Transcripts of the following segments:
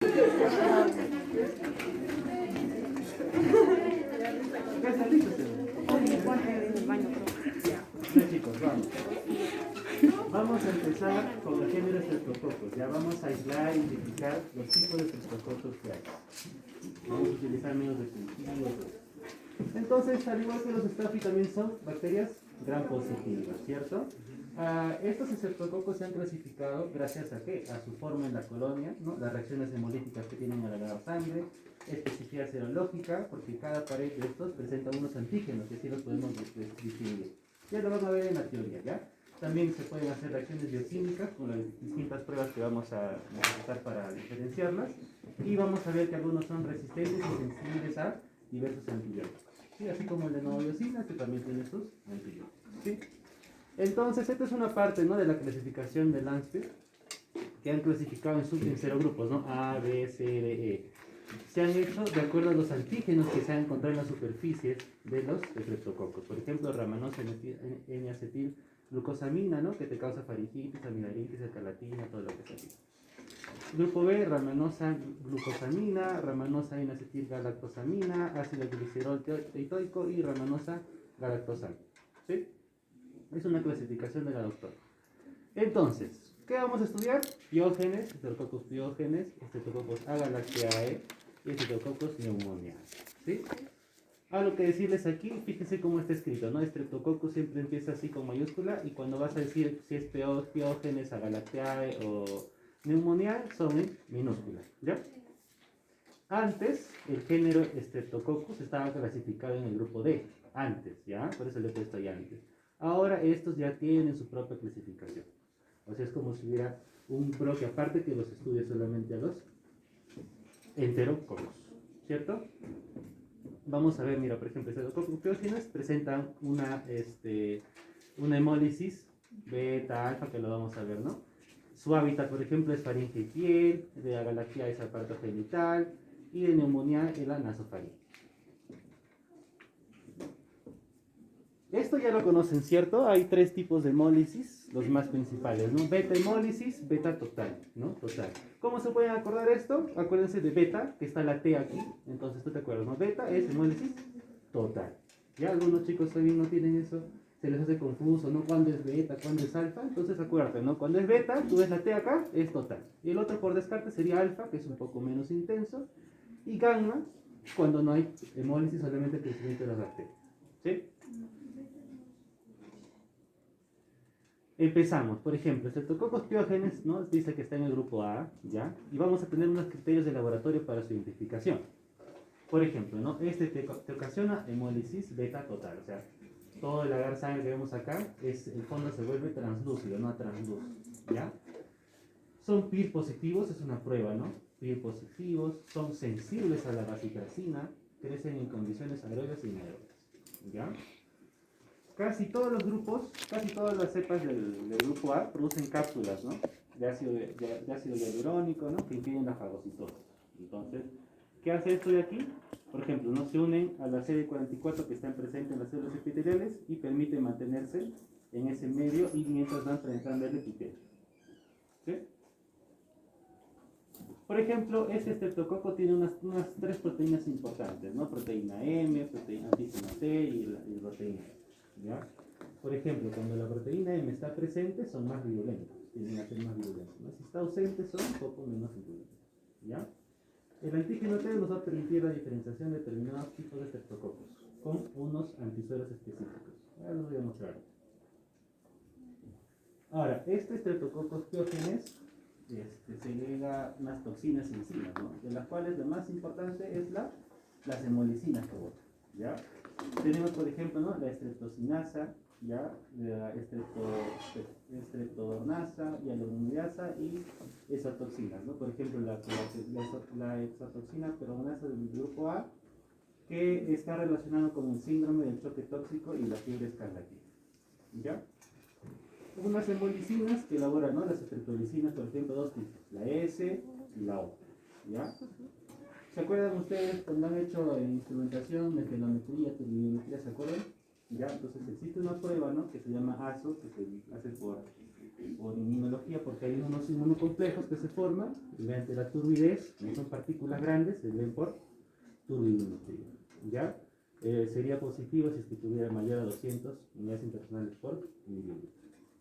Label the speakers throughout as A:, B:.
A: ¿Ya están listos? Ya chicos, vamos. Vamos a empezar con el género Streptococcus. Ya vamos a aislar, identificar los tipos de Streptococcus que hay. Vamos a utilizar medios de cultivo. Entonces, al igual que los Staphy, también son bacterias gram positivas, ¿cierto? Estos Streptococcus se han clasificado gracias a ¿qué? A su forma en la colonia, ¿no? Las reacciones hemolíticas que tienen al dar sangre, especificidad serológica, porque cada pared de estos presenta unos antígenos, que sí los podemos distinguir. Ya lo vamos a ver en la teoría, ¿ya? También se pueden hacer reacciones bioquímicas con las distintas pruebas que vamos a necesitar para diferenciarlas. Y vamos a ver que algunos son resistentes y sensibles a diversos antibióticos. ¿Sí? Así como el de novobiocina, que también tiene sus antibióticos. ¿Sí? Entonces, esta es una parte, ¿no?, de la clasificación de Landsberg, que han clasificado en 0 grupos, ¿no? A, B, C, D, E. Se han hecho de acuerdo a los antígenos que se han encontrado en las superficies de los streptococos. Por ejemplo, ramanosa N-acetil glucosamina, ¿no?, que te causa faringitis, amilaritis, escarlatina, todo lo que sea. Grupo B, ramanosa glucosamina, ramanosa N-acetil galactosamina, ácido glicerol teitoico y ramanosa galactosamina. ¿Sí? Es una clasificación de la doctora. Entonces, ¿qué vamos a estudiar? Piógenes, Streptococcus piógenes, Streptococcus agalactiae y Streptococcus pneumoniae. ¿Sí? Algo que decirles aquí, fíjense cómo está escrito, ¿no? Streptococcus siempre empieza así con mayúscula y cuando vas a decir si es Piógenes, agalactiae o pneumoniae, son en minúscula, ¿ya? Antes, el género Streptococcus estaba clasificado en el grupo D, antes, ¿ya? Por eso le he puesto ahí antes. Ahora estos ya tienen su propia clasificación. O sea, es como si hubiera un bloque aparte que los estudie solamente a los enterococos, ¿cierto? Vamos a ver, mira, por ejemplo, Streptococcus pyogenes presentan una hemólisis beta-alfa, que lo vamos a ver, ¿no? Su hábitat, por ejemplo, es faringe y piel, de agalactiae es aparato genital y de neumonía es la nasofaringe. Esto ya lo conocen, ¿cierto? Hay 3 tipos de hemólisis, los más principales, ¿no? Beta hemólisis, beta total, ¿no? Total. ¿Cómo se pueden acordar esto? Acuérdense de beta, que está la T aquí, entonces tú te acuerdas, ¿no? Beta es hemólisis total. Ya algunos chicos también no tienen eso, se les hace confuso, ¿no? ¿Cuándo es beta? ¿Cuándo es alfa? Entonces acuérdate, ¿no? Cuando es beta, tú ves la T acá, es total. Y el otro por descarte sería alfa, que es un poco menos intenso, y gamma, cuando no hay hemólisis, solamente el crecimiento de las bacterias. ¿Sí? Empezamos, por ejemplo, Streptococcus pyogenes, ¿no?, dice que está en el grupo A, ¿ya? Y vamos a tener unos criterios de laboratorio para su identificación. Por ejemplo, ¿no?, este te ocasiona hemólisis beta total, o sea, todo el agar sangre que vemos acá, el fondo se vuelve translúcido, no translúcido, ¿ya? Son PIR positivos, es una prueba, ¿no? PIR positivos, son sensibles a la vasopresina, crecen en condiciones aerobias y anaerobias, ¿ya? Casi todos los grupos, casi todas las cepas del grupo A producen cápsulas, ¿no?, de ácido hialurónico, ¿no?, que impiden la fagocitosis. Entonces, ¿qué hace esto de aquí? Por ejemplo, no se unen a la CD44 que están presentes en las células epiteliales y permiten mantenerse en ese medio y mientras van penetrando el epitelio. ¿Sí? Por ejemplo, este streptococo tiene unas 3 proteínas importantes, ¿no? Proteína M, proteína antígeno T y la proteína E. ¿Ya? Por ejemplo, cuando la proteína M está presente, son más virulentos, tienden a ser más virulentos, ¿no? Si está ausente, son un poco menos virulentos. ¿Ya? El antígeno T nos va a permitir la diferenciación de determinados tipos de streptococos con unos antisueros específicos. Ahora los voy a mostrar. Ahora, este streptococos piógenes segrega unas toxinas y enzimas, ¿no?, de las cuales la más importante es las hemolicinas que botan, ¿ya? Tenemos, por ejemplo, ¿no?, la streptocinasa, ¿ya?, la streptodornasa, hialuronidasa y exotoxinas, ¿no? Por ejemplo, la exotoxina peronasa del grupo A, que está relacionado con el síndrome del choque tóxico y la fiebre escarlatina, ¿ya? Unas embolicinas que elaboran, ¿no?, las streptolicinas, por ejemplo, 2 tipos, la S y la O, ¿ya? ¿Se acuerdan ustedes cuando han hecho instrumentación, metanometría, turbidimetría, se acuerdan? ¿Ya? Entonces existe una prueba, ¿no?, que se llama ASO, que se hace por o en inmunología, porque hay unos inmunocomplejos que se forman mediante la turbidez, no son partículas grandes, se ven por turbidimetría, ¿ya? Sería positivo si es que tuviera mayor a 200 unidades interpersonales por mililitro,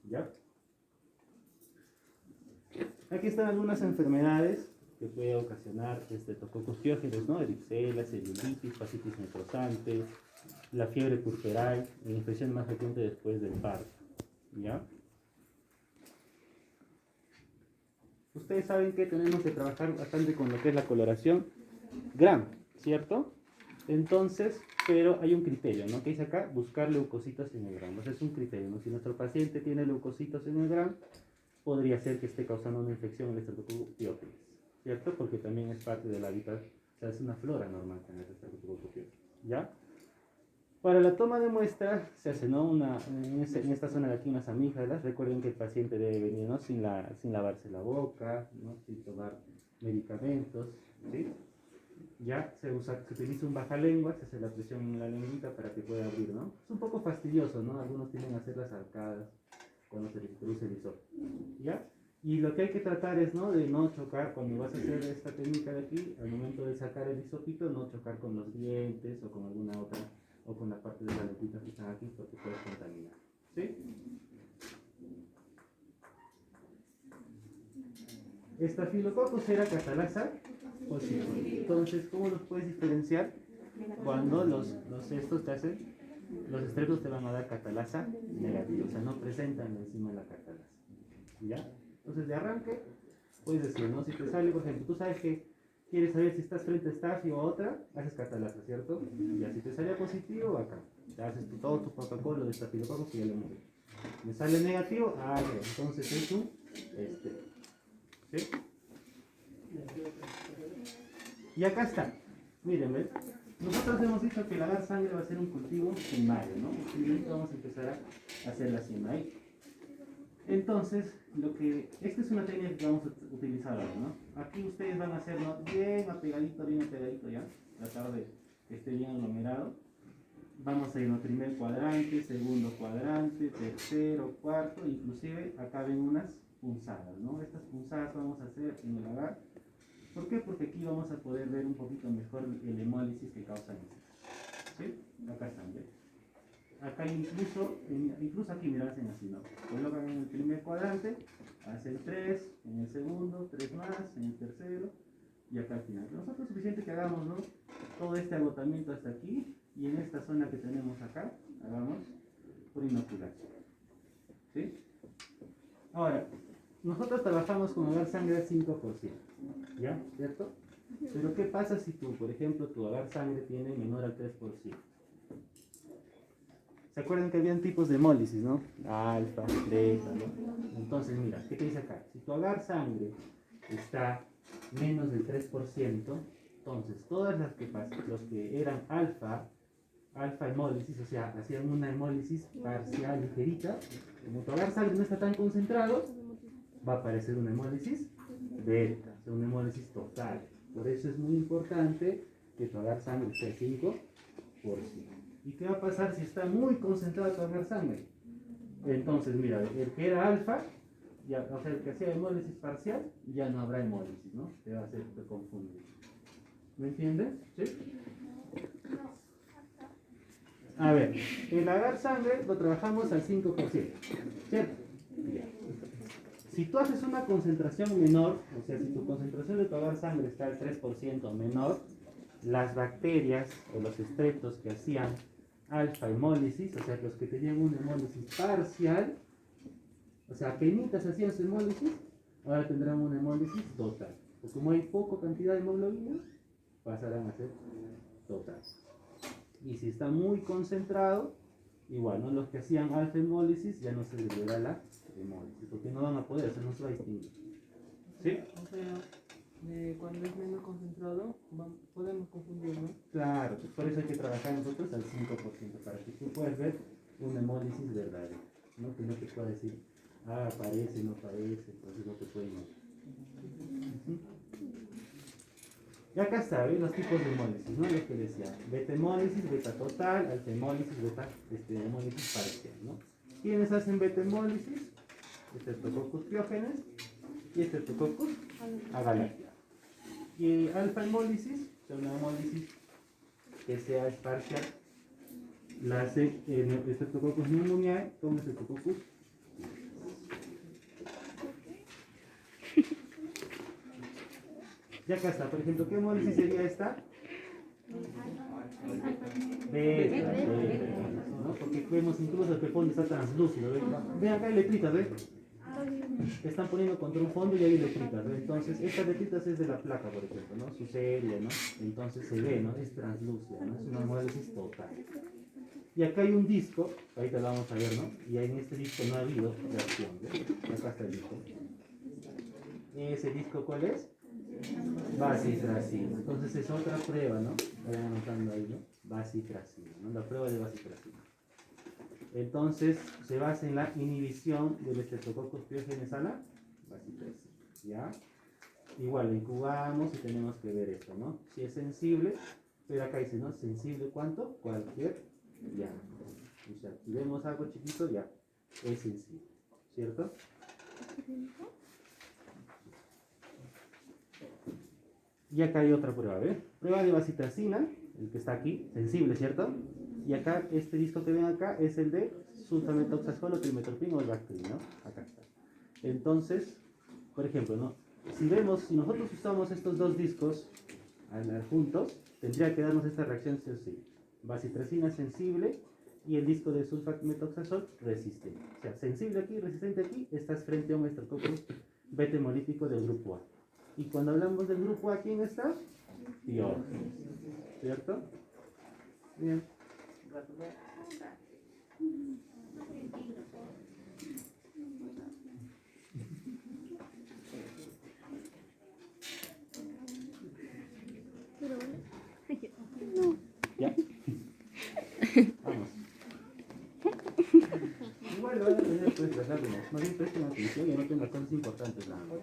A: ¿ya? Aquí están algunas enfermedades que puede ocasionar estreptococcus pyogenes, ¿no? Ericela, celulitis, fascitis necrosante, la fiebre puerperal, la infección más frecuente después del parto, ¿ya? Ustedes saben que tenemos que trabajar bastante con lo que es la coloración Gram, ¿cierto? Entonces, pero hay un criterio, ¿no? Que dice acá, buscar leucocitos en el Gram. Entonces es un criterio, ¿no? Si nuestro paciente tiene leucocitos en el Gram, podría ser que esté causando una infección en el Streptococcus pyogenes, ¿cierto? Porque también es parte del hábitat, o sea, es una flora normal tener el Streptococcus pyogenes, ¿ya? Para la toma de muestra se hace, ¿no? En esta zona de aquí unas amígdalas. Recuerden que el paciente debe venir, ¿no? sin lavarse la boca, ¿no? Sin tomar medicamentos, ¿sí? Ya se utiliza un bajalengua, se hace la presión en la lengüita para que pueda abrir, ¿no? Es un poco fastidioso, ¿no? Algunos tienen que hacer las arcadas cuando se les introduce el hisopo, ¿ya? Y lo que hay que tratar es, ¿no? De no chocar cuando vas a hacer esta técnica de aquí, al momento de sacar el hisopito, no chocar con los dientes o con alguna otra, o con la parte de la lengüita que están aquí, porque puedes contaminar, ¿sí? Staphylococcus cereus catalasa positivo. Entonces, ¿cómo los puedes diferenciar? Cuando los estos te hacen, los estreptos te van a dar catalasa negativa, o sea, no presentan la enzima la catalasa, ¿ya? Entonces, de arranque, puedes decir, ¿no? Si te sale, por ejemplo, tú sabes que quieres saber si estás frente a Staphy o a otra, haces catalasa, ¿cierto? Y así te sale positivo, acá. Te haces todo tu protocolo de Staphylococcus y ya lo mueves. Me sale negativo, entonces es un ¿sí? Y acá está. Miren, ¿ves? Nosotros hemos dicho que el dar sangre va a ser un cultivo primario, ¿no? Y vamos a empezar a hacer la cima ahí. Entonces, esta es una técnica que vamos a utilizar ahora, ¿no? Aquí ustedes van a hacerlo bien apegadito ya. Tratar de que esté bien aglomerado. Vamos a ir al primer cuadrante, segundo cuadrante, tercero, cuarto, inclusive acá ven unas punzadas, ¿no? Estas punzadas vamos a hacer en el agar. ¿Por qué? Porque aquí vamos a poder ver un poquito mejor el hemólisis que causa esto. ¿Sí? Acá están, ¿ven? Acá incluso aquí, mira, hacen así, ¿no? Colocan en el primer cuadrante, hacen 3, en el segundo, 3 más, en el tercero, y acá al final. Nosotros es suficiente que hagamos, ¿no? Todo este agotamiento hasta aquí, y en esta zona que tenemos acá, hagamos por inoculación. ¿Sí? Ahora, nosotros trabajamos con agar sangre al 5%, ¿ya? ¿Cierto? Pero ¿qué pasa si tú, por ejemplo, tu agar sangre tiene menor al 3%? ¿Se acuerdan que habían tipos de hemólisis, no? Alfa, beta, ¿no? Entonces, mira, ¿qué te dice acá? Si tu agar sangre está menos del 3%, entonces todas las que pasan, los que eran alfa hemólisis, o sea, hacían una hemólisis parcial ligerita, como tu agar sangre no está tan concentrado, va a aparecer una hemólisis beta, o sea, una hemólisis total. Por eso es muy importante que tu agar sangre esté al 5%. ¿Y qué va a pasar si está muy concentrado tu agar sangre? Entonces, mira, el que era alfa, ya, o sea, el que hacía hemólisis parcial, ya no habrá hemólisis, ¿no? Te va a hacer confundir. ¿Me entiendes? ¿Sí? A ver, el agar sangre lo trabajamos al 5%, ¿cierto? Bien. Si tú haces una concentración menor, o sea, si tu concentración de tu agar sangre está al 3% menor, las bacterias o los estreptos que hacían alfa hemólisis, o sea, los que tenían una hemólisis parcial, o sea, apenitas hacían su hemólisis, ahora tendrán una hemólisis total. O como hay poca cantidad de hemoglobina, pasarán a ser total. Y si está muy concentrado, igual, ¿no? Los que hacían alfa hemólisis ya no se les verá la hemólisis, porque no van a poder, no se va a distinguir. ¿Sí?
B: O sea, cuando es menos concentrado, podemos confundirlo.
A: Claro, por eso hay que trabajar nosotros al 5%, para que tú puedas ver una hemólisis verdadera, ¿no? Que no te pueda decir, parece, no parece, entonces no te puede notar. Y acá está, ¿ves? Los tipos de hemólisis, ¿no? Lo que decía, beta hemólisis, beta total, alfa hemólisis, beta hemólisis parcial, ¿no? ¿Quiénes hacen beta hemólisis? Streptococcus pyogenes y Streptococcus agalactiae. Y alfa hemólisis, o sea, una hemólisis que sea parcial, la hace Streptococcus pneumoniae con Streptococcus. Y acá está, por ejemplo, ¿qué hemólisis sería esta? Beta, ¿no? Porque vemos incluso que el fondo está translúcido. Ven acá hay letritas, ¿ves? Están poniendo contra un fondo y hay letritas, ¿ves? Entonces, estas letritas es de la placa, por ejemplo, ¿no? Su serie, ¿no? Entonces se ve, ¿no? Es translúcida, ¿no? Es una hemólisis total. Y acá hay un disco, ahorita lo vamos a ver, ¿no? Y en este disco no ha habido reacción, ¿ves? Acá está el disco. ¿Ese disco cuál es? Bacitracina. Entonces es otra prueba, ¿no? Vayan anotando ahí, ¿no? Bacitracina, ¿no? La prueba de bacitracina. Entonces se basa en la inhibición del Streptococcus pyogenes a la bacitracina, ¿ya? Igual, incubamos y tenemos que ver esto, ¿no? Si es sensible, pero acá dice, ¿no? Sensible, ¿cuánto? Cualquier, ya. O sea, si vemos algo chiquito, ya, es sensible, ¿cierto? Y acá hay otra prueba, ¿ves? Prueba de bacitracina, el que está aquí, sensible, ¿cierto? Y acá, este disco que ven acá es el de sulfametoxazol o trimethoprim o el Bactrim, ¿no? Acá está. Entonces, por ejemplo, ¿no? Si vemos, si nosotros usamos estos dos discos juntos, tendría que darnos esta reacción sí o sí. Bacitracina sensible y el disco de sulfametoxazol resistente. O sea, sensible aquí, resistente aquí, estás frente a un Streptococcus beta hemolítico del grupo A. Y cuando hablamos del grupo A, ¿quién está? Diógenes, ¿cierto? Bien. ¿Ya? Vamos. Igual lo van a tener pues las lágrimas. Más bien presten atención y anoten las cosas importantes nada más.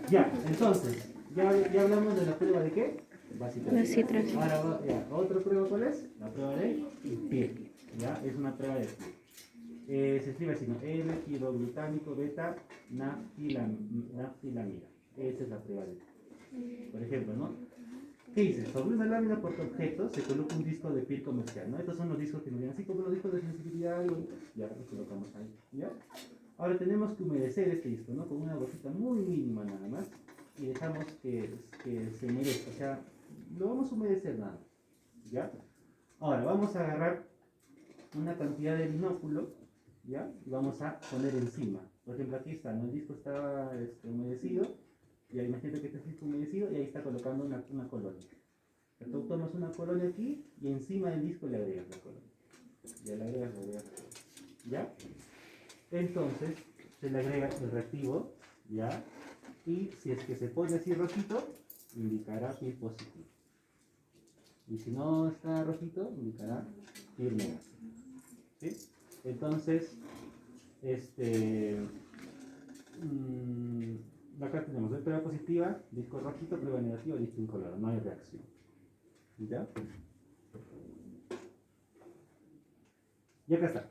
A: Ya, entonces, ya hablamos de la prueba de qué? Bacitracina. Ahora, ya, ¿otra prueba cuál es? La prueba de PIR. Ya, es una prueba de PIR. Se escribe así, ¿no? L-hidroglutánico beta naftilamida. Esa es la prueba de PIR. Por ejemplo, ¿no? ¿Qué dice? Sobre una lámina portaobjetos se coloca un disco de PIR comercial, ¿no? Estos son los discos que nos vienen así como los discos de sensibilidad, y ya los colocamos ahí, ¿ya? Ahora tenemos que humedecer este disco, ¿no? Con una gotita muy mínima nada más y dejamos que se humedezca, o sea, lo vamos a humedecer nada más, ¿ya? Ahora vamos a agarrar una cantidad de binóculo, ¿ya? Y vamos a poner encima. Por ejemplo, aquí está, ¿no? El disco está humedecido. Y imagínate que este disco humedecido y ahí está colocando una colonia. Entonces tomas una colonia aquí y encima del disco le agregas la colonia. Ya le agregas. ¿Ya? Entonces se le agrega el reactivo, ¿ya? Y si es que se pone así rojito, indicará PIR positivo. Y si no está rojito, indicará PIR negativo. ¿Sí? Entonces, acá tenemos prueba positiva, disco rojito, prueba negativa, disco incoloro, no hay reacción. ¿Ya? Y acá está.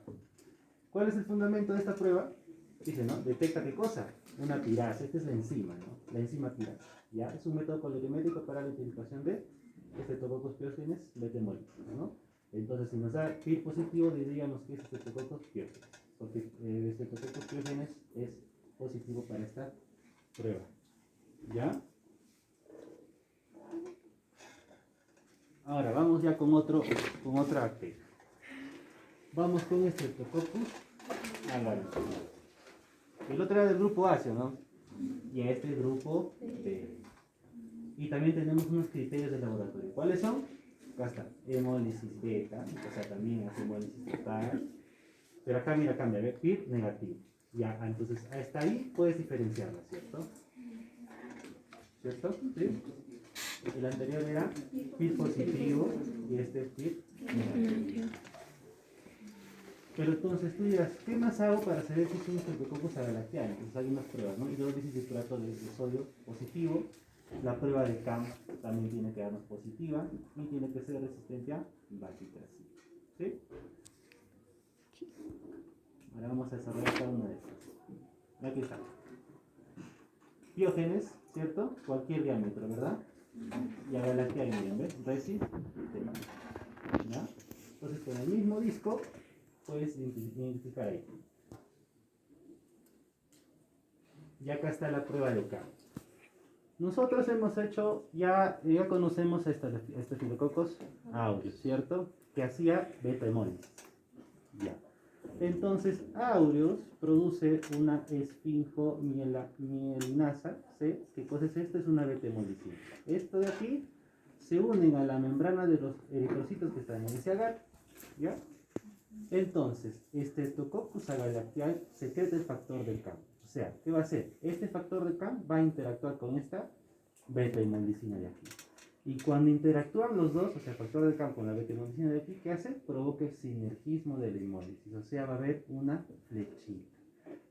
A: ¿Cuál es el fundamento de esta prueba? Dice, ¿no? Detecta qué cosa, una tirasa. Esta es la enzima, ¿no? La enzima tirasa. ¿Ya? Es un método colorimétrico para la identificación de Streptococcus pyogenes beta hemolíticos, ¿no? Entonces, si nos da PIR positivo, diríamos que es Streptococcus pyogenes, porque Streptococcus pyogenes es positivo para esta prueba. ¿Ya? Ahora vamos ya con otra bacteria. Vamos con Streptococcus agalactiae. El otro era del grupo ácido, ¿no? Y este es grupo B. Y también tenemos unos criterios de laboratorio. ¿Cuáles son? Acá está, hemólisis beta, o sea, también hace hemólisis total. Pero acá, mira, cambia, ¿ve? PIR negativo. Ya, entonces, hasta ahí puedes diferenciarla, ¿cierto? ¿Cierto? ¿Sí? El anterior era PIR positivo y este es PIR negativo. Pero entonces tú dirás, ¿qué más hago para saber si es un Streptococcus agalactiae? Entonces hay unas pruebas, ¿no? Hidrólisis de citrato de sodio positivo. La prueba de CAM también tiene que darnos positiva y tiene que ser resistente a bacitracina. ¿Sí? Ahora vamos a desarrollar cada una de estas. Aquí está. Diógenes, ¿cierto? Cualquier diámetro, ¿verdad? Y ahora la que hay, miren, ¿ves? Resist, ¿ya? Entonces con el mismo disco puedes identificar ahí. Y acá está la prueba de K. Nosotros hemos hecho, ya conocemos a este Staphylococcus aureus, ¿cierto? Que hacía beta hemólisis. Ya. Entonces, aureus produce una esfingomielina-mielinasa, ¿sí? ¿Qué cosa es esto? Es una beta hemolisina. Esto de aquí se unen a la membrana de los eritrocitos que están en ese agar, ¿ya? Entonces, Streptococcus agalactiae secreta el factor del CAM. O sea, ¿qué va a hacer? Este factor del CAM va a interactuar con esta beta hemolisina de aquí. Y cuando interactúan los dos, o sea, el factor del CAM con la beta hemolisina de aquí, ¿qué hace? Provoca el sinergismo de la hemólisis. O sea, va a haber una flechita.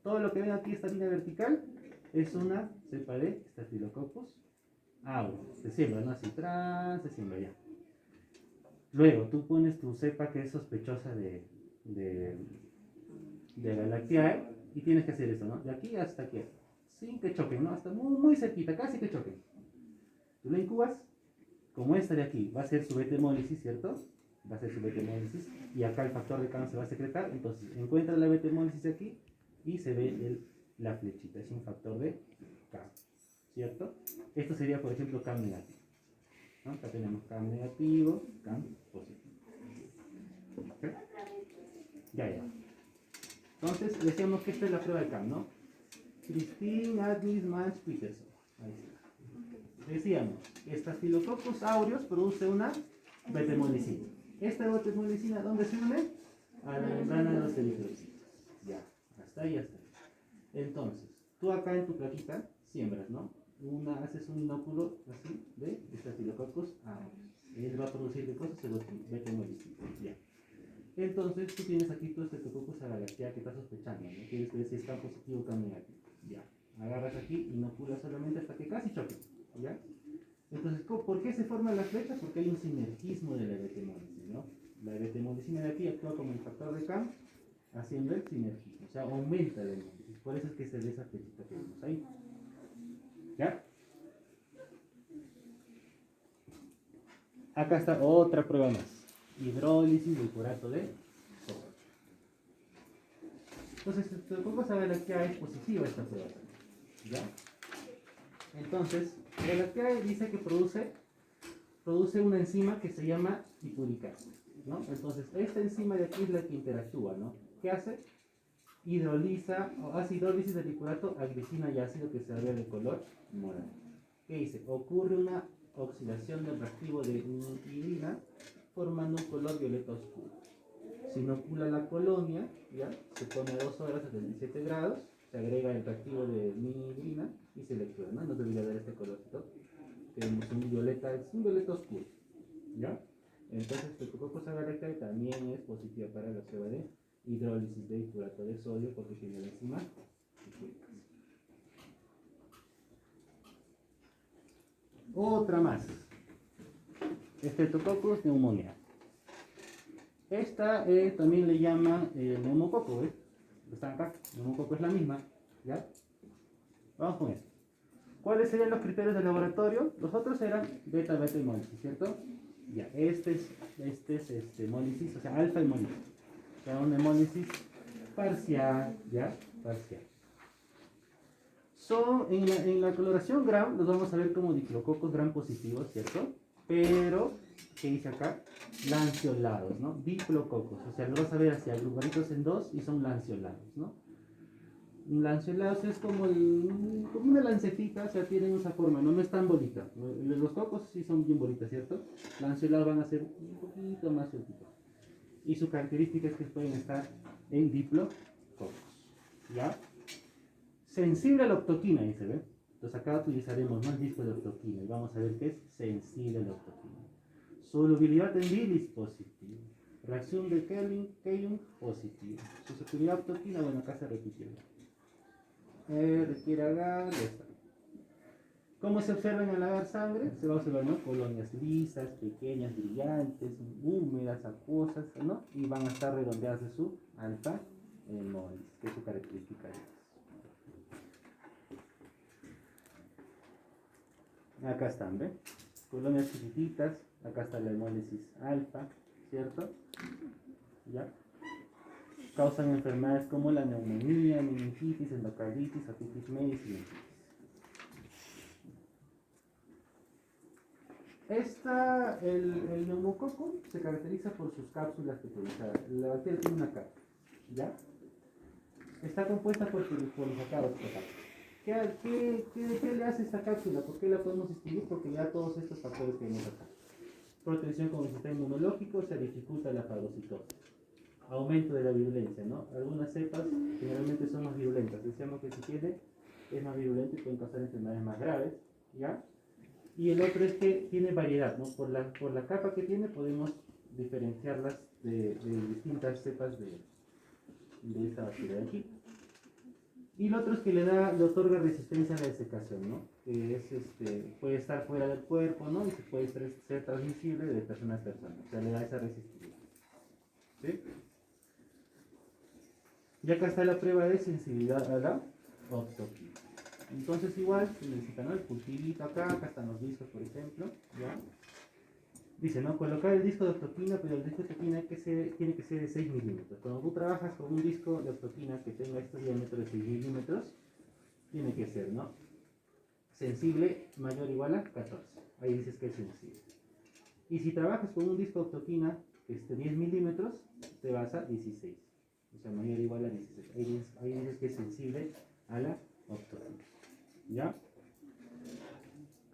A: Todo lo que ven aquí, esta línea vertical, es una cepa de Staphylococcus aureus. Se siembra, ¿no? Así, se siembra ya. Luego, tú pones tu cepa que es sospechosa de Agalactiae y tienes que hacer eso, ¿no? De aquí hasta aquí, sin que choquen, ¿no? Hasta muy, muy cerquita, casi que choquen. Tú la incubas, como esta de aquí, va a ser su beta hemólisis, ¿cierto? Va a ser su beta hemólisis y acá el factor de CAM se va a secretar, entonces encuentra la beta hemólisis aquí y se ve la flechita, es un factor de CAM, ¿cierto? Esto sería, por ejemplo, CAM negativo, ¿no? Acá tenemos CAM negativo, CAM positivo. ¿Okay? Ya. Entonces, decíamos que esta es la prueba de CAM, ¿no? Christine Agnes Manch Peterson. Ahí está. Decíamos, Staphylococcus aureus produce una beta hemolisina. Esta beta hemolisina, ¿dónde se une? A la membrana de los eritrocitos. Ya, hasta ahí, hasta ahí. Entonces, tú acá en tu plaquita siembras, ¿no? Haces un inóculo así de Staphylococcus aureus. Él va a producir de cosas el beta hemolisina. Ya. Entonces tú tienes aquí tu Streptococcus agalactiae que estás sospechando, ¿no? Quieres ver si está positivo o está negativo. Ya. Agarras aquí, inoculas solamente hasta que casi choque. ¿Ya? Entonces, ¿por qué se forman las flechas? Porque hay un sinergismo de la beta hemólisis, ¿no? La beta hemolisina de aquí actúa como el factor de CAM, haciendo el sinergismo, o sea, aumenta la hemólisis. Por eso es que se ve esa flechita que vemos ahí. ¿Ya? Acá está otra prueba más. Hidrólisis del curato de sodio. Entonces, el Streptococcus agalactiae es positiva esta prueba. ¿Ya? Entonces, agalactiae dice que produce una enzima que se llama tipuricasa, ¿no? Entonces, esta enzima de aquí es la que interactúa, ¿no? ¿Qué hace? Hidroliza, o hace hidrólisis de tipurato a glicina y ácido que se ve de color morado. ¿Qué dice? Ocurre una oxidación del reactivo de nitidina formando un color violeta oscuro. Se inocula la colonia, ¿ya? Se pone a 2 horas a 37 grados, se agrega el reactivo de nitidina y se lectura, ¿no? No debería dar este colorcito. Tenemos un violeta, es un violeta oscuro, ¿ya? Entonces, Streptococcus agalactiae también es positiva para la prueba de hidrólisis de hidrorato de sodio porque tiene la enzima tipuricasa. Otra más. Streptococcus pneumoniae. Esta también le llaman neumococo, ¿ves? Está acá, neumococo es la misma, ¿ya? Vamos con esto. ¿Cuáles serían los criterios del laboratorio? Los otros eran beta hemólisis, ¿cierto? Ya, este es hemólisis, o sea, alfa hemólisis. O sea, una hemólisis parcial, ¿ya? Parcial. En la coloración gram los vamos a ver como diclococos gram positivos, ¿cierto? Pero, ¿qué dice acá? Lanceolados, ¿no? Diplococos, o sea, lo vas a ver así, agrupaditos en dos y son lanceolados, ¿no? Lanceolados es como una lancetita, o sea, tienen esa forma, no es tan bolita. Los cocos sí son bien bolitas, ¿cierto? Lanceolados van a ser un poquito más sueltitos. Y su característica es que pueden estar en diplococos, ¿ya? Sensible a la octoquina, dice, ¿ve? Entonces acá utilizaremos más disco de octoquina y vamos a ver qué es sensible a la octoquina. Solubilidad en bilis positiva. Reacción de Kelling positiva. Susceptibilidad a octoquina, bueno, acá se repitió. Requiere agar, ya está. ¿Cómo se observan al lavar sangre? Se va a observar, ¿no? Colonias lisas, pequeñas, brillantes, húmedas, acuosas, ¿no? Y van a estar redondeadas de su alfa hemólisis, que es su característica. Acá están, ¿ven? Colonias chiquititas, acá está la hemólisis alfa, ¿cierto? ¿Ya? Causan enfermedades como la neumonía, meningitis, endocarditis, otitis media y sinusitis. El neumococo se caracteriza por sus cápsulas que produce. La bacteria tiene una cápsula, ¿ya? Está compuesta por polisacaros. ¿Qué le hace esta cápsula? ¿Por qué la podemos distinguir? Porque ya todos estos factores que vemos acá. Protección con el sistema inmunológico, se dificulta la fagocitosis. Aumento de la virulencia, ¿no? Algunas cepas generalmente son más virulentas. Decíamos que si es más virulento y pueden causar enfermedades más graves, ¿ya? Y el otro es que tiene variedad, ¿no? Por la capa que tiene podemos diferenciarlas de distintas cepas de esta bacteria de aquí. Y el otro es que le otorga resistencia a la desecación, ¿no? Que es, puede estar fuera del cuerpo, ¿no? Y se puede ser transmisible de persona a persona. O sea, le da esa resistividad. ¿Sí? Y acá está la prueba de sensibilidad a la octopina. Entonces igual se necesita, ¿no? El cultivito acá están los discos, por ejemplo, ¿ya? Dice, ¿no? Colocar el disco de octopina, pero el disco de octopina tiene que ser de 6 milímetros. Cuando tú trabajas con un disco de octopina que tenga este diámetro de 6 milímetros, tiene que ser, ¿no? Sensible mayor o igual a 14. Ahí dices que es sensible. Y si trabajas con un disco de octopina que esté 10 milímetros, te vas a 16. O sea, mayor o igual a 16. Ahí dices que es sensible a la octopina. ¿Ya?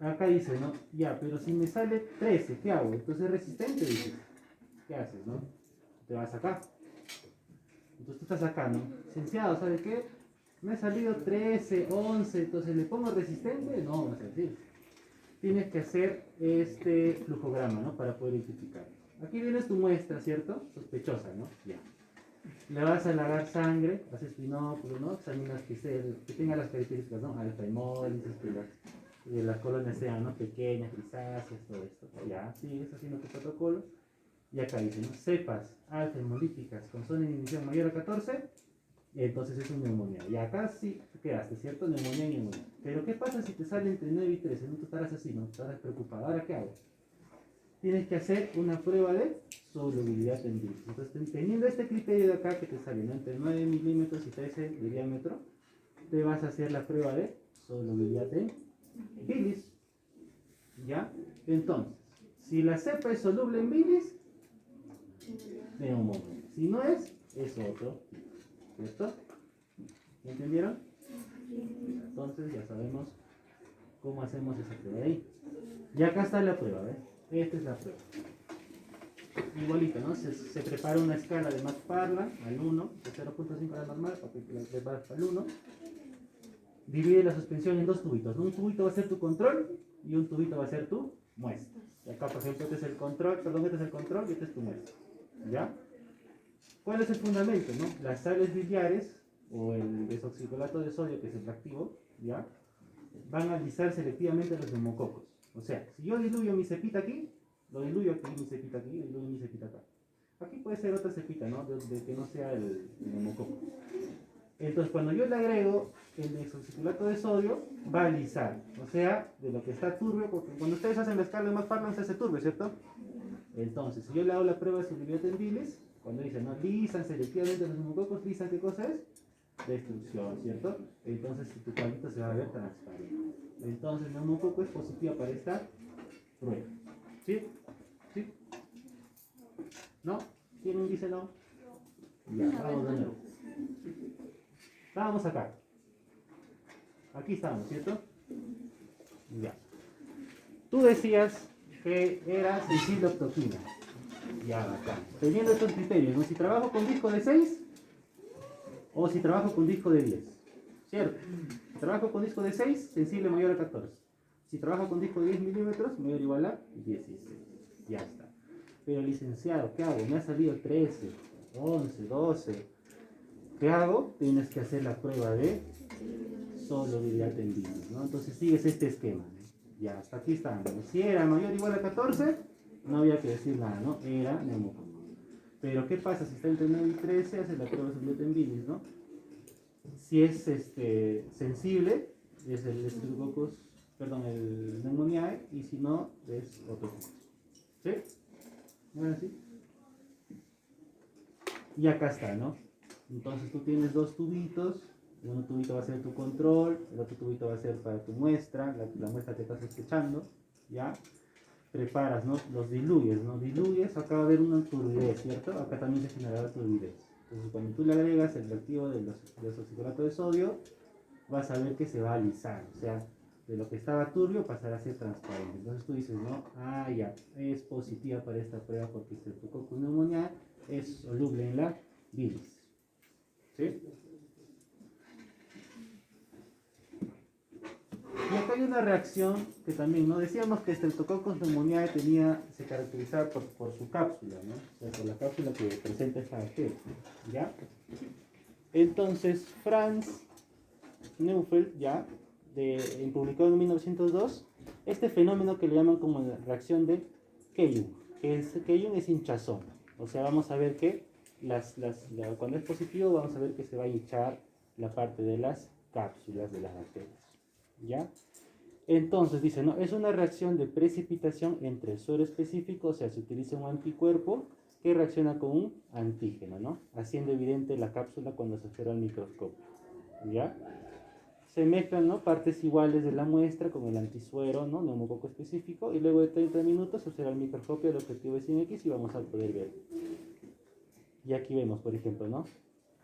A: Acá dice, ¿no? Ya, pero si me sale 13, ¿qué hago? Entonces es resistente, dices. ¿Qué haces, no? Te vas acá. Entonces tú estás acá, ¿no? Licenciado, ¿sabe qué? Me ha salido 13, 11, entonces ¿le pongo resistente? No, no es así. Tienes que hacer este flujograma, ¿no? Para poder identificarlo. Aquí tienes tu muestra, ¿cierto? Sospechosa, ¿no? Ya. Le vas a lavar sangre, haces binóculo, ¿no? Examinas que tenga las características, ¿no? Alfa hemólisis, que las colonias sean, ¿no? Pequeñas, grisáceas, todo esto. Ya, sigues haciendo tu protocolo. Y acá dice, ¿no? Cepas alfa hemolíticas con zona de inhibición mayor a 14, entonces es una neumonía. Y acá sí quedaste, ¿cierto? Neumonía y neumonía. Pero ¿qué pasa si te sale entre 9 y 13? No te estarás así, no te estarás preocupado. ¿Ahora qué hago? Tienes que hacer una prueba de solubilidad en bilis. Entonces, teniendo este criterio de acá que te sale, ¿no? Entre 9 milímetros y 13 de diámetro, te vas a hacer la prueba de solubilidad en bilis. ¿Ya? Entonces, si la cepa es soluble en bilis, neumonía. Si no es otro tipo. ¿Cierto? ¿Entendieron? Entonces ya sabemos cómo hacemos esa prueba de ahí. Y acá está la prueba, ¿ves? Esta es la prueba. Igualito, ¿no? Se prepara una escala de McFarland al 1, de 0.5 a la normal, para que la prepares al 1. Divide la suspensión en dos tubitos. Un tubito va a ser tu control y un tubito va a ser tu muestra. Y acá, por ejemplo, este es el control, y este es tu muestra. ¿Ya? ¿Cuál es el fundamento, no? Las sales biliares o el desoxicolato de sodio, que es el reactivo, ¿ya? Van a lisar selectivamente los neumococos. O sea, si yo diluyo mi cepita aquí, lo diluyo aquí, mi cepita aquí, diluyo mi cepita acá. Aquí puede ser otra cepita, ¿no? De que no sea el neumococo. Entonces, cuando yo le agrego el desoxicolato de sodio, va a lisar. O sea, de lo que está turbio, porque cuando ustedes hacen la escala de McFarland se hace turbio, ¿cierto? Entonces, si yo le hago la prueba de solubilidad en bilis, cuando dicen, ¿no? Lisan selectivamente los neumococos, lisan, ¿qué cosa es? Destrucción, ¿cierto? Entonces tu palito se va a ver transparente. Entonces el neumococo es positiva para esta prueba. ¿Sí? ¿Sí? ¿No? ¿Quién dice no? Ya, vamos de nuevo. Estábamos acá. Aquí estamos, ¿cierto? Ya. Tú decías que era sensible a octopina. Ya, acá. Teniendo estos criterios, ¿no? Si trabajo con disco de 6 o si trabajo con disco de 10. ¿Cierto? Si trabajo con disco de 6, sensible mayor a 14. Si trabajo con disco de 10 milímetros, mayor o igual a 16. Ya está. Pero licenciado, ¿qué hago? Me ha salido 13, 11, 12. ¿Qué hago? Tienes que hacer la prueba de solubilidad en bilis, ¿no? Entonces sigues este esquema, ¿no? Ya, hasta aquí estábamos. Si era mayor o igual a 14, no había que decir nada, ¿no? Era neumococo. Pero ¿qué pasa si está entre 9 y 13? Hace la prueba de en bilis, ¿no? Si es sensible, es el Streptococcus, perdón, el Pneumoniae, y si no, es otro. ¿Sí? Ahora sí. Y acá está, ¿no? Entonces tú tienes dos tubitos, un tubito va a ser tu control, el otro tubito va a ser para tu muestra, la muestra que estás escuchando, ¿ya? Preparas, ¿no? Los diluyes, ¿no? Diluyes, acá va a haber una turbidez, ¿cierto? Acá también se generará turbidez. Entonces cuando tú le agregas el reactivo del oxicolato de sodio, vas a ver que se va a alisar, o sea, de lo que estaba turbio pasará a ser transparente. Entonces tú dices, ¿no? Ah, ya, es positiva para esta prueba porque Streptococcus pneumoniae es soluble en la bilis. ¿Sí? Y acá hay una reacción que también, ¿no? Decíamos que Streptococcus pneumoniae se caracterizaba por su cápsula, ¿no? O sea, por la cápsula que presenta esta bacteria, ¿ya? Entonces, Franz Neufeld, ya, publicado en 1902, este fenómeno que le llaman como la reacción de Keyung, Keyung es hinchazón, o sea, vamos a ver que cuando es positivo, vamos a ver que se va a hinchar la parte de las cápsulas de las bacterias, ¿ya? Entonces dice, ¿no? Es una reacción de precipitación entre el suero específico, o sea, se utiliza un anticuerpo que reacciona con un antígeno, ¿no? Haciendo evidente la cápsula cuando se observa al microscopio, ¿ya? Se mezclan, ¿no? Partes iguales de la muestra con el antisuero, ¿no? Neumococo específico, y luego de 30 minutos se observa el microscopio, el objetivo es sin X y vamos a poder ver. Y aquí vemos, por ejemplo, ¿no?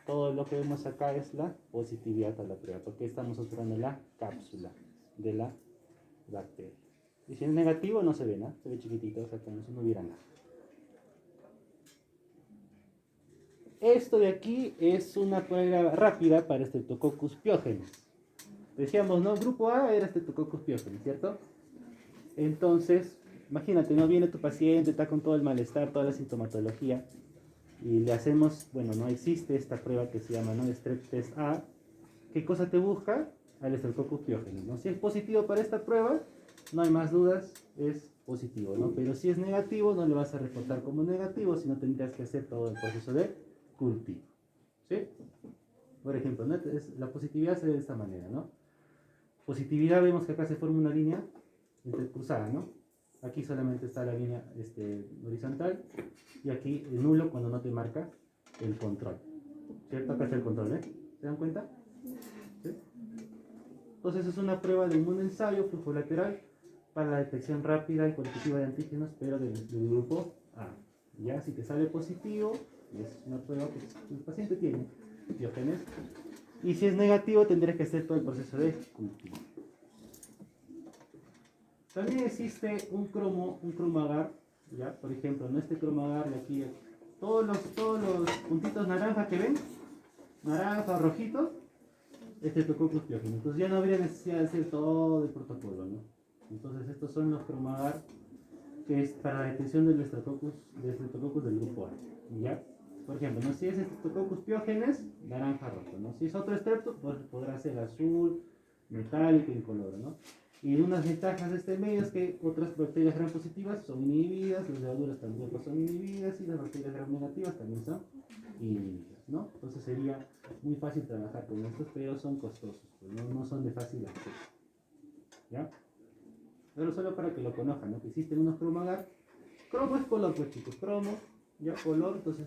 A: Todo lo que vemos acá es la positividad a la prueba, porque estamos observando la cápsula de la bacteria. Y si es negativo no se ve, ¿no? Se ve chiquitito, o sea, como si no hubiera nada. Esto de aquí es una prueba rápida para Streptococcus pyogenes. Decíamos, ¿no? Grupo A era Streptococcus pyogenes, ¿cierto? Entonces, imagínate, ¿no? Viene tu paciente, está con todo el malestar, toda la sintomatología, y le hacemos, bueno, no existe esta prueba que se llama, ¿no? Strep test A. ¿Qué cosa te busca? Al Streptococcus pyogenes, ¿no? Si es positivo para esta prueba, no hay más dudas, es positivo, ¿no? Pero si es negativo, no le vas a reportar como negativo, sino tendrías que hacer todo el proceso de cultivo, ¿sí? Por ejemplo, ¿no? La positividad se ve de esta manera, ¿no? Positividad, vemos que acá se forma una línea entrecruzada, ¿no? Aquí solamente está la línea horizontal y aquí el nulo cuando no te marca el control, ¿cierto? Acá está el control, ¿eh? ¿Se dan cuenta? ¿Sí? Entonces es una prueba de un ensayo flujo lateral para la detección rápida y cuantitativa de antígenos, pero del grupo A. Ya, si te sale positivo, es una prueba que el paciente tiene pyogenes, y si es negativo tendrás que hacer todo el proceso de cultivo. También existe un cromagar, ¿ya? Por ejemplo, en este cromagar de aquí, todos los puntitos naranjas que ven, naranja, rojito, Streptococcus pyogenes. Entonces ya no habría necesidad de hacer todo el protocolo, ¿no? Entonces estos son los cromagar, que es para la detección del Streptococcus del grupo A, ¿ya? Por ejemplo, ¿no? Si es Streptococcus pyogenes, naranja, rojo, ¿no? Si es otro estrepto, pues podrá ser azul, metálico, incoloro, ¿no? Y unas ventajas de este medio es que otras bacterias gram positivas son inhibidas, las levaduras tampoco son inhibidas y las bacterias gram negativas también son inhibidas, ¿no? Entonces sería muy fácil trabajar con estos, pero son costosos, pues no son de fácil acceso, ¿ya? Pero solo para que lo conozcan, ¿no? Que existen unos cromagar. Cromo es color, pues chicos, cromo, ya color, entonces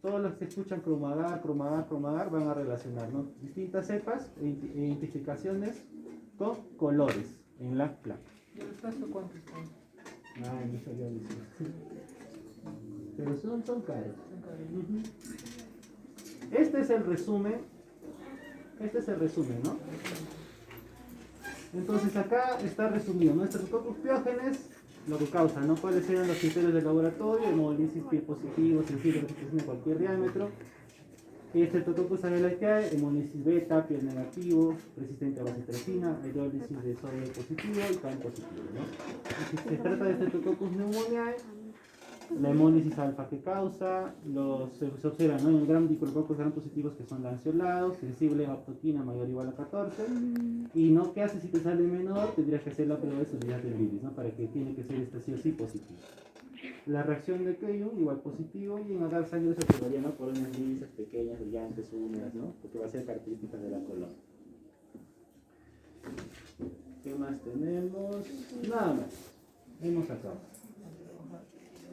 A: todos los que escuchan cromagar van a relacionar, ¿no? Distintas cepas e identificaciones con colores en la placa.
B: ¿Y el caso cuánto está?
A: Ay, no sabía decir. Pero son caros. Este es el resumen, ¿no? Entonces acá está resumido, ¿no? Streptococcus pyogenes, lo que causa, ¿no? ¿Cuáles serían los criterios del laboratorio? Hemolisis Pi positivo, sensible, representación de cualquier diámetro. Streptococcus aeruginosa, hemolisis beta, Pi negativo, resistente a bacitracina, hidrólisis de sodio positivo y CAM positivo, ¿no? Si se trata de Streptococcus pneumoniae, La hemólisis alfa que causa, se observan, ¿no? En gram diclorococos gram positivos que son lanceolados, sensible a aptoquina mayor o igual a 14, y no, ¿qué hace si te sale menor? Tendrías que hacer la prueba de solubilidad del virus, ¿no? Para que tiene que ser esta sí o sí positivo. La reacción de Keyu igual positivo, y en agar sangre se observaría, ¿no? Colonias lisas, pequeñas, brillantes, húmedas, ¿no? Porque va a ser característica de la colonia. ¿Qué más tenemos? Nada más. Hemos acabado.